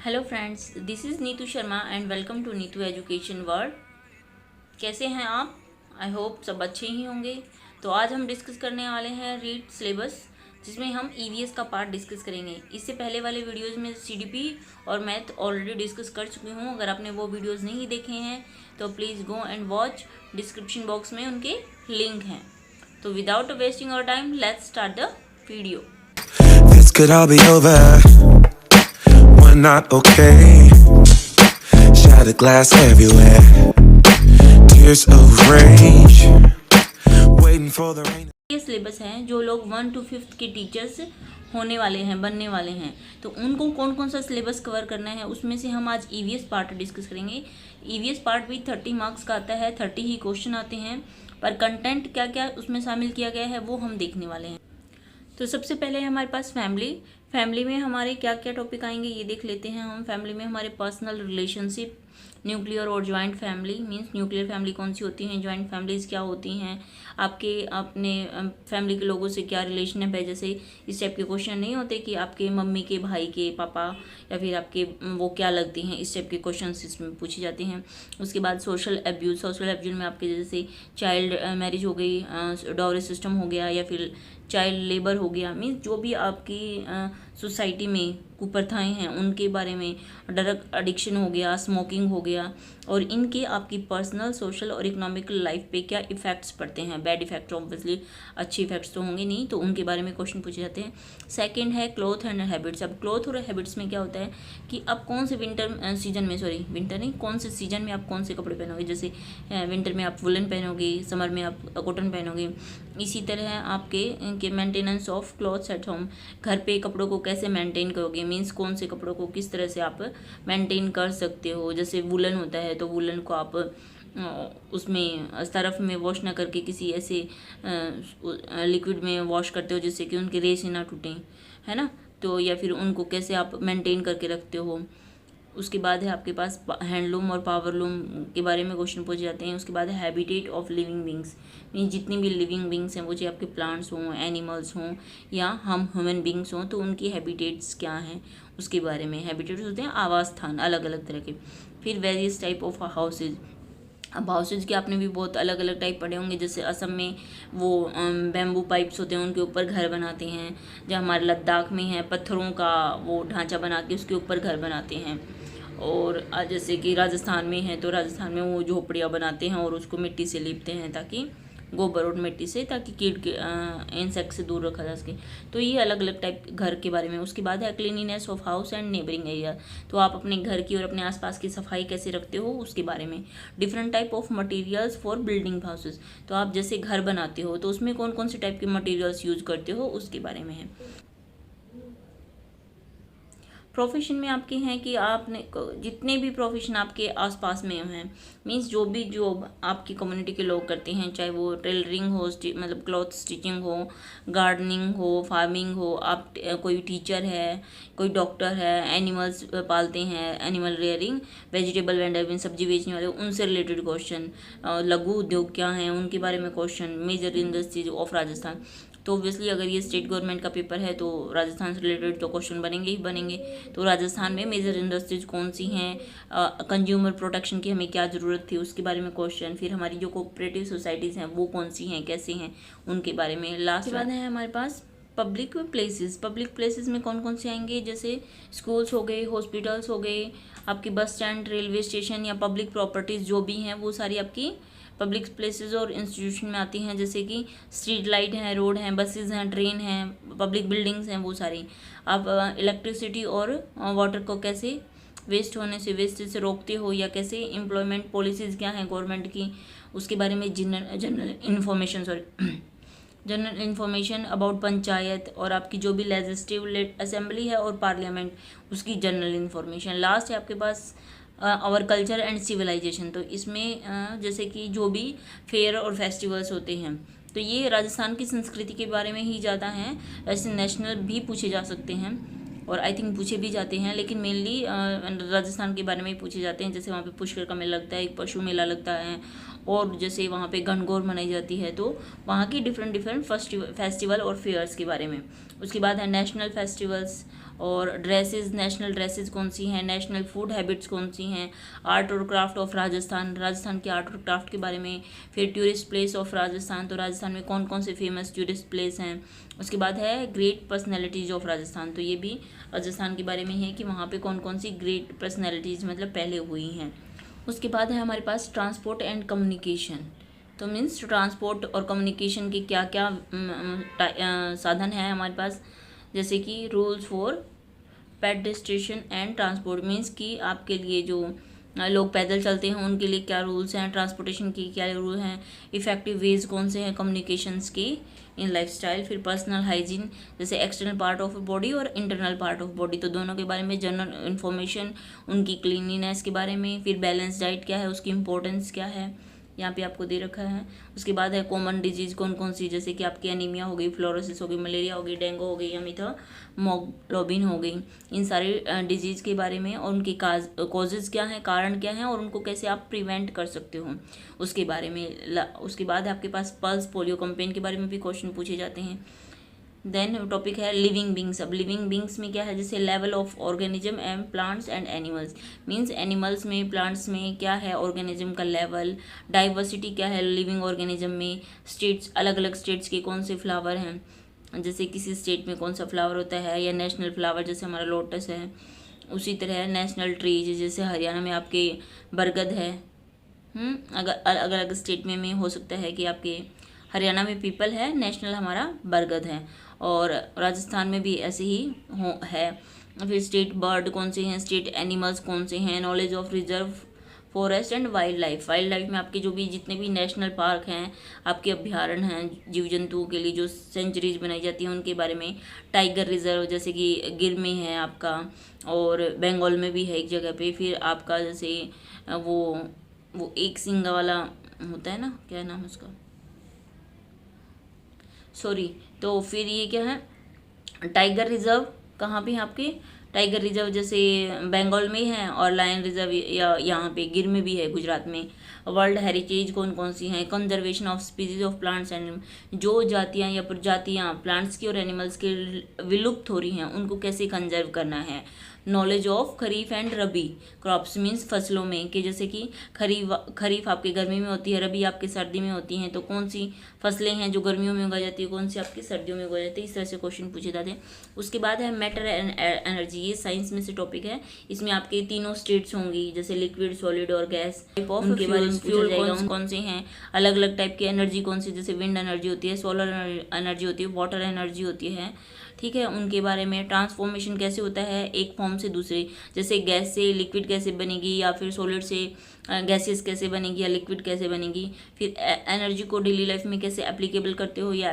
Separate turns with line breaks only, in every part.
Hello friends, this is Neetu Sharma and welcome to Neetu education world. कैसे हैं आप? आई होप सब अच्छे ही होंगे। तो आज हम डिस्कस करने वाले हैं रीड सिलेबस, जिसमें हम ईवीएस का पार्ट डिस्कस करेंगे। इससे पहले वाले वीडियोस में सीडीपी और मैथ ऑलरेडी डिस्कस कर चुकी हूँ। अगर आपने वो वीडियोस नहीं देखे हैं तो please go and watch, description box में उनके लिंक हैं। तो without wasting our time, let's start the video.
This could all be over. We're not okay. Shattered glass everywhere. Tears of rage. Waiting for the rain.
ये syllabus हैं जो लोग 1 to 5th के teachers होने वाले हैं, बनने वाले हैं, तो उनको कौन कौन सा सिलेबस कवर करना है, उसमें से हम आज ईवीएस पार्ट डिस्कस करेंगे। ईवीएस पार्ट भी 30 मार्क्स का आता है, 30 ही क्वेश्चन आते हैं, पर कंटेंट क्या क्या उसमें शामिल किया गया है वो हम देखने वाले हैं। तो सबसे पहले है हमारे पास फैमिली में हमारे क्या क्या टॉपिक आएंगे ये देख लेते हैं हम। फैमिली में हमारे पर्सनल रिलेशनशिप, न्यूक्लियर और joint family, means nuclear family कौन सी होती हैं, ज्वाइंट फैमिलीज क्या होती हैं, आपके अपने फैमिली के लोगों से क्या रिलेशन है। जैसे इस टाइप के क्वेश्चन नहीं होते कि आपके मम्मी के भाई के पापा या फिर आपके वो क्या लगते हैं, इस टाइप के क्वेश्चन इसमें पूछे जाते हैं। उसके बाद सोशल एब्यूज़ में आपके जैसे चाइल्ड मैरिज हो गई, डॉवरी सिस्टम हो गया, या फिर चाइल्ड लेबर हो गया, मीन्स जो भी आपकी सोसाइटी में कुप्रथाएं हैं उनके बारे में, ड्रग एडिक्शन हो गया, स्मोकिंग हो गया, और इनके आपकी पर्सनल, सोशल और इकोनॉमिकल लाइफ पे क्या इफ़ेक्ट्स पड़ते हैं। बैड इफ़ेक्ट्स ऑब्वियसली, अच्छे इफ़ेक्ट्स तो होंगे नहीं, तो उनके बारे में क्वेश्चन पूछे जाते हैं। सेकंड है क्लॉथ एंड हैबिट्स। अब क्लॉथ और हैबिट्स में क्या होता है कि आप कौन से विंटर सीजन में, सॉरी विंटर नहीं, कौन से सीजन में आप कौन से कपड़े पहनोगे। जैसे विंटर में आप वुलन पहनोगे, समर में आप कॉटन पहनोगे। इसी तरह आपके इनके maintenance of clothes at home, घर पे कपड़ों को कैसे मेंटेन करोगे, मीन्स कौन से कपड़ों को किस तरह से आप मेंटेन कर सकते हो। जैसे वुलन होता है तो वुलन को आप उसमें सरफ में वॉश ना करके किसी ऐसे लिक्विड में वॉश करते हो जिससे कि उनके रेशे ना टूटें, है ना। तो या फिर उनको कैसे आप मेंटेन करके रखते हो। उसके बाद है आपके पास हैंडलूम और पावरलूम के बारे में क्वेश्चन पूछे जाते हैं। उसके बाद है habitat of living beings, mean जितनी भी लिविंग बींग्स हैं वो चाहे आपके प्लांट्स हों, एनिमल्स हों, या हम ह्यूमन बींग्स हों, तो उनकी हैबिटेट्स क्या हैं उसके बारे में। हैबिटेट्स होते हैं आवास स्थान अलग अलग तरह के। फिर वेरियस टाइप ऑफ हाउसेज। अब हाउसेज के आपने भी बहुत अलग अलग टाइप पढ़े होंगे। जैसे असम में वो बैम्बू पाइप्स होते हैं, उनके ऊपर घर बनाते हैं। जब हमारे लद्दाख में है, पत्थरों का वो ढांचा बना के उसके ऊपर घर बनाते हैं। और जैसे कि राजस्थान में है तो राजस्थान में वो झोपड़ियाँ बनाते हैं और उसको मिट्टी से लीपते हैं, ताकि गोबर और मिट्टी से, ताकि कीट के इंसेक्ट से दूर रखा जा सके। तो ये अलग अलग टाइप घर के बारे में। उसके बाद है cleanliness of house and neighbouring area, तो आप अपने घर की और अपने आसपास की सफाई कैसे रखते हो उसके बारे में। Different type of materials for building houses, तो आप जैसे घर बनाते हो तो उसमें कौन कौन से टाइप के मटेरियल्स यूज करते हो उसके बारे में है। प्रोफेशन में आपके हैं कि आपने जितने भी प्रोफेशन आपके आसपास में हैं, मींस जो भी जॉब आपकी कम्युनिटी के लोग करते हैं, चाहे वो टेलरिंग हो, मतलब क्लॉथ स्टिचिंग हो, गार्डनिंग हो, फार्मिंग हो, आप कोई टीचर है, कोई डॉक्टर है, एनिमल्स पालते हैं, एनिमल रेयरिंग, वेजिटेबल वेंडर, सब्जी बेचने वाले, उनसे रिलेटेड क्वेश्चन। लघु उद्योग क्या हैं उनके बारे में question. Major industries of Rajasthan, तो ऑब्वियसली अगर ये स्टेट गवर्नमेंट का पेपर है तो राजस्थान से रिलेटेड तो क्वेश्चन बनेंगे ही बनेंगे। तो राजस्थान में मेजर इंडस्ट्रीज कौन सी हैं, कंज्यूमर प्रोटेक्शन की हमें क्या ज़रूरत थी उसके बारे में क्वेश्चन। फिर हमारी जो कोऑपरेटिव सोसाइटीज़ हैं वो कौन सी हैं, कैसे हैं, उनके बारे में। लास्ट बात है हमारे पास पब्लिक प्लेसेस में कौन कौन से आएंगे। जैसे स्कूल्स हो गए, हॉस्पिटल्स हो गए, आपकी बस स्टैंड, रेलवे स्टेशन, या पब्लिक प्रॉपर्टीज़ जो भी हैं वो सारी आपकी पब्लिक प्लेसेस और इंस्टीट्यूशन में आती हैं। जैसे कि स्ट्रीट लाइट हैं, रोड हैं, बसेस हैं, ट्रेन हैं, पब्लिक बिल्डिंग्स हैं, वो सारी। आप इलेक्ट्रिसिटी और वाटर को कैसे वेस्ट से रोकते हो, या कैसे एम्प्लॉयमेंट पॉलिसीज़ क्या हैं गवर्नमेंट की उसके बारे में। जनरल इन्फॉर्मेशन अबाउट पंचायत और आपकी जो भी लेजिस्लेटिव असेंबली है और पार्लियामेंट, उसकी जनरल इन्फॉर्मेशन। लास्ट है आपके पास और कल्चर एंड सिविलाइजेशन, तो इसमें जैसे कि जो भी फेयर और फेस्टिवल्स होते हैं, तो ये राजस्थान की संस्कृति के बारे में ही ज़्यादा हैं। ऐसे नेशनल भी पूछे जा सकते हैं और आई थिंक पूछे भी जाते हैं, लेकिन मेनली राजस्थान के बारे में ही पूछे जाते हैं। जैसे वहाँ पे पुष्कर का मेला लगता है, एक पशु मेला लगता है, और जैसे वहाँ पे गणगौर मनाई जाती है, तो वहाँ की डिफरेंट फेस्टिवल और फेयर्स के बारे में। उसके बाद है नेशनल फेस्टिवल्स और ड्रेसेस, नेशनल ड्रेसेस कौन सी हैं, नेशनल फूड हैबिट्स कौन सी हैं, आर्ट और क्राफ्ट ऑफ राजस्थान, राजस्थान के आर्ट और क्राफ्ट के बारे में। फिर टूरिस्ट प्लेस ऑफ राजस्थान, तो राजस्थान में कौन कौन से फेमस टूरिस्ट प्लेस हैं। उसके बाद है ग्रेट पर्सनैलिटीज़ ऑफ राजस्थान, तो ये भी राजस्थान के बारे में है कि वहाँ पे कौन कौन सी ग्रेट पर्सनैलिटीज़ मतलब पहले हुई हैं। उसके बाद है हमारे पास ट्रांसपोर्ट एंड कम्युनिकेशन, तो मीन्स ट्रांसपोर्ट और कम्युनिकेशन के क्या क्या साधन है हमारे पास, जैसे कि rules for pedestrian and transport, means कि आपके लिए जो लोग पैदल चलते हैं उनके लिए क्या रूल्स हैं, ट्रांसपोर्टेशन के क्या रूल हैं, इफ़ेक्टिव वेज कौन से हैं कम्युनिकेशंस के इन लाइफस्टाइल। फिर पर्सनल हाइजीन, जैसे एक्सटर्नल पार्ट ऑफ बॉडी और इंटरनल पार्ट ऑफ बॉडी, तो दोनों के बारे में जनरल इन्फॉर्मेशन, उनकी क्लीनिनेस के बारे में। फिर बैलेंस डाइट क्या है, उसकी इंपॉर्टेंस क्या है, यहाँ पे आपको दे रखा है। उसके बाद है कॉमन डिजीज़ कौन कौन सी, जैसे कि आपकी एनीमिया हो गई, फ्लोरोसिस हो गई, मलेरिया हो गई, डेंगू हो गई या मीथामोग्लोबिन हो गई, इन सारे डिजीज़ के बारे में और उनके कॉजेज़ क्या हैं, कारण क्या हैं और उनको कैसे आप प्रिवेंट कर सकते हो उसके बारे में। उसके बाद आपके पास पल्स पोलियो कैंपेन के बारे में भी क्वेश्चन पूछे जाते हैं। देन टॉपिक है लिविंग बींग्स। अब लिविंग बींग्स में क्या है, जैसे level of organism and plants and animals, means animals में, प्लांट्स में क्या है ऑर्गेनिज्म का लेवल, डाइवर्सिटी क्या है लिविंग ऑर्गेनिज्म में, स्टेट्स, अलग अलग स्टेट्स के कौन से फ्लावर हैं, जैसे किसी स्टेट में कौन सा फ्लावर होता है, या नेशनल फ्लावर जैसे हमारा लोटस है। उसी तरह नेशनल ट्रीज, जैसे हरियाणा में आपके बरगद है। अगर अलग अलग स्टेट में हो सकता है कि आपके हरियाणा में पीपल है, नेशनल हमारा बरगद है, और राजस्थान में भी ऐसे ही है। फिर स्टेट बर्ड कौन से हैं, स्टेट एनिमल्स कौन से हैं, knowledge of reserve forest and wild life. Wild life में आपके जो भी जितने भी नेशनल पार्क हैं, आपके अभ्यारण्य हैं जीव जंतुओं के लिए, जो सेंचुरीज बनाई जाती हैं उनके बारे में। टाइगर रिजर्व जैसे कि गिर में है आपका, और बंगाल में भी है एक जगह पे। फिर आपका जैसे वो एक सिंगा वाला होता है ना, क्या नाम है उसका, सॉरी, तो फिर ये क्या है टाइगर रिजर्व कहाँ पे है आपके, टाइगर रिजर्व जैसे बंगाल में है, और लायन रिजर्व या यहाँ पे गिर में भी है गुजरात में। वर्ल्ड हेरिटेज कौन कौन सी हैं, conservation of species of plants and, जो जातियाँ या प्रजातियाँ प्लांट्स की और एनिमल्स के विलुप्त हो रही हैं उनको कैसे कंजर्व करना है। Knowledge of kharif and rabi crops, means फसलों में, कि जैसे कि खरीफ आपके गर्मी में होती है, रबी आपके सर्दी में होती हैं, तो कौन सी फसलें हैं जो गर्मियों में उगाई जाती है, कौन सी आपकी सर्दियों में उगाई जाती है, इस तरह से क्वेश्चन पूछे जाते हैं। उसके बाद है मैटर एंड एनर्जी, ये साइंस में से टॉपिक है। इसमें आपके तीनों स्टेट्स होंगी, जैसे लिक्विड, सॉलिड और गैस, टाइप ऑफ उनके बारे में पूछा जाएगा, कौन से हैं, अलग अलग टाइप की एनर्जी कौन सी, जैसे विंड एनर्जी होती है, सोलर एनर्जी होती है, वाटर एनर्जी होती है, ठीक है, उनके बारे में। ट्रांसफॉर्मेशन कैसे होता है एक फॉर्म से दूसरे, जैसे गैस से लिक्विड कैसे बनेगी, या फिर सॉलिड से गैसेस कैसे बनेगी, या लिक्विड कैसे बनेगी। फिर एनर्जी को डेली लाइफ में कैसे एप्लीकेबल करते हो, या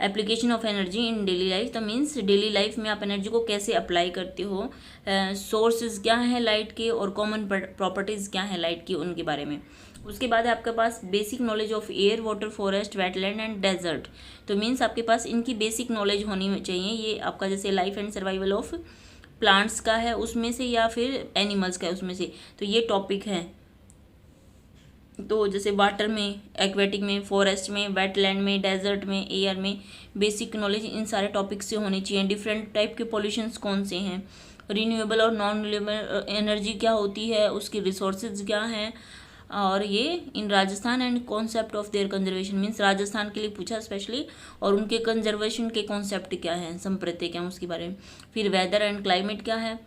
application of energy in daily life, तो मीन्स डेली लाइफ में आप एनर्जी को कैसे अप्लाई करते हो, सोर्सेज क्या हैं लाइट के, और कॉमन प्रॉपर्टीज़ क्या हैं लाइट की, उनके बारे में। उसके बाद है आपके पास basic knowledge of air, water, forest, wetland and desert, तो मीन्स आपके पास इनकी बेसिक नॉलेज होनी चाहिए। ये आपका जैसे life and survival of plants का है उसमें से, या फिर एनिमल्स का है उसमें से, तो ये टॉपिक है। तो जैसे वाटर में, एक्वेटिक में, फॉरेस्ट में, वेटलैंड में, डेजर्ट में, एयर में, बेसिक नॉलेज इन सारे टॉपिक्स से होनी चाहिए। डिफरेंट टाइप के पॉल्यूशंस कौन से हैं, रिन्यूएबल और नॉन रिन्यूएबल एनर्जी क्या होती है, उसकी रिसोर्सेज क्या हैं, और ये in Rajasthan and concept of their conservation, means Rajasthan के लिए पूछा स्पेशली, और उनके कंजर्वेशन के कॉन्सेप्ट क्या हैं, संप्रत्य क्या है उसके बारे में। फिर वेदर एंड क्लाइमेट क्या है,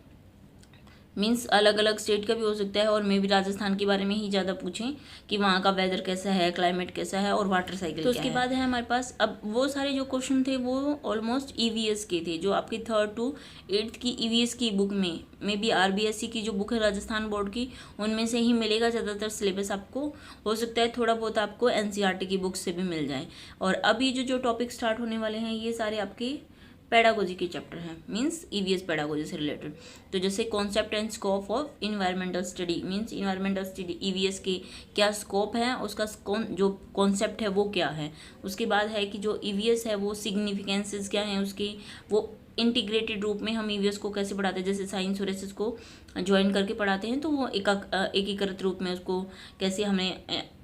मीन्स अलग अलग स्टेट का भी हो सकता है, और मे भी राजस्थान के बारे में ही ज़्यादा पूछें कि वहाँ का वेदर कैसा है, क्लाइमेट कैसा है, और वाटर साइकिल। तो उसके बाद है हमारे पास, अब वो सारे जो क्वेश्चन थे वो ऑलमोस्ट ईवीएस के थे, जो आपकी 3rd to 8th की ईवीएस की बुक में भी आरबीएससी की जो बुक है राजस्थान बोर्ड की, उनमें से ही मिलेगा ज़्यादातर सिलेबस आपको। हो सकता है थोड़ा बहुत आपको एनसीईआरटी की बुक से भी मिल जाए। और अब ये जो टॉपिक स्टार्ट होने वाले हैं ये सारे आपके पेडागोजी के चैप्टर हैं, मीन्स ईवीएस पेडागोजी से रिलेटेड। तो जैसे concept and scope of environmental study, means environmental study EVS के क्या स्कोप है, उसका जो कॉन्सेप्ट है वो क्या है। उसके बाद है कि जो ईवीएस है वो सिग्निफिकेंसेस क्या हैं उसकी, वो इंटीग्रेटेड रूप में हम ईवीएस को कैसे पढ़ाते हैं, जैसे साइंस और एसएस को ज्वाइन करके पढ़ाते हैं, तो वो एकीकृत रूप में उसको कैसे हमने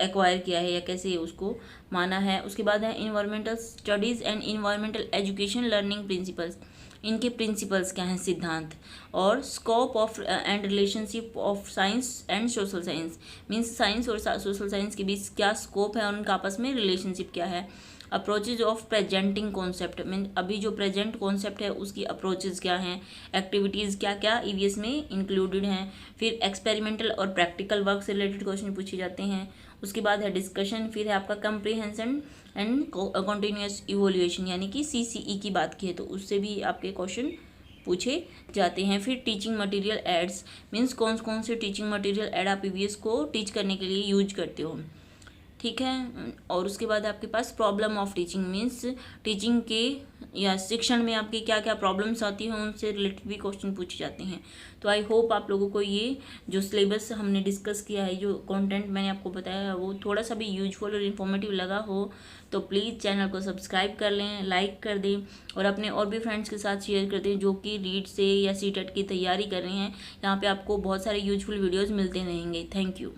एक्वायर किया है या कैसे उसको माना है। उसके बाद है environmental studies and environmental education learning principles, इनके प्रिंसिपल्स क्या हैं, सिद्धांत। और scope of and relationship of science and social science, means science और सोशल साइंस के बीच क्या स्कोप है और उनका आपस में रिलेशनशिप क्या है। Approaches of presenting concept, mean अभी जो प्रेजेंट कॉन्सेप्ट है उसकी अप्रोचेज क्या हैं, एक्टिविटीज़ क्या क्या ईवीएस में इंक्लूडेड हैं। फिर एक्सपेरिमेंटल और प्रैक्टिकल वर्क से रिलेटेड क्वेश्चन पूछे जाते हैं। उसके बाद है डिस्कशन, फिर है आपका कंप्रीहेंशन एंड कंटिन्यूअस इवोल्यूशन, यानी कि CCE की बात की है तो उससे भी आपके क्वेश्चन पूछे जाते हैं। फिर टीचिंग मटेरियल एड्स, मीन्स कौन कौन से टीचिंग मटेरियल एड आप ईवीएस को टीच करने के लिए यूज करते हो, ठीक है। और उसके बाद आपके पास problem of teaching, means teaching के या शिक्षण में आपकी क्या क्या प्रॉब्लम्स आती हैं उनसे रिलेटेड भी क्वेश्चन पूछे जाते हैं। तो आई होप आप लोगों को ये जो सिलेबस हमने डिस्कस किया है, जो कंटेंट मैंने आपको बताया है, वो थोड़ा सा भी यूजफुल और इन्फॉर्मेटिव लगा हो तो प्लीज़ चैनल को सब्सक्राइब कर लें, लाइक कर दें और अपने और भी फ्रेंड्स के साथ शेयर कर दें जो कि रीट से या सीटेट की तैयारी कर रहे हैं। यहाँ पर आपको बहुत सारे यूजफुल वीडियोज़ मिलते रहेंगे। Thank you.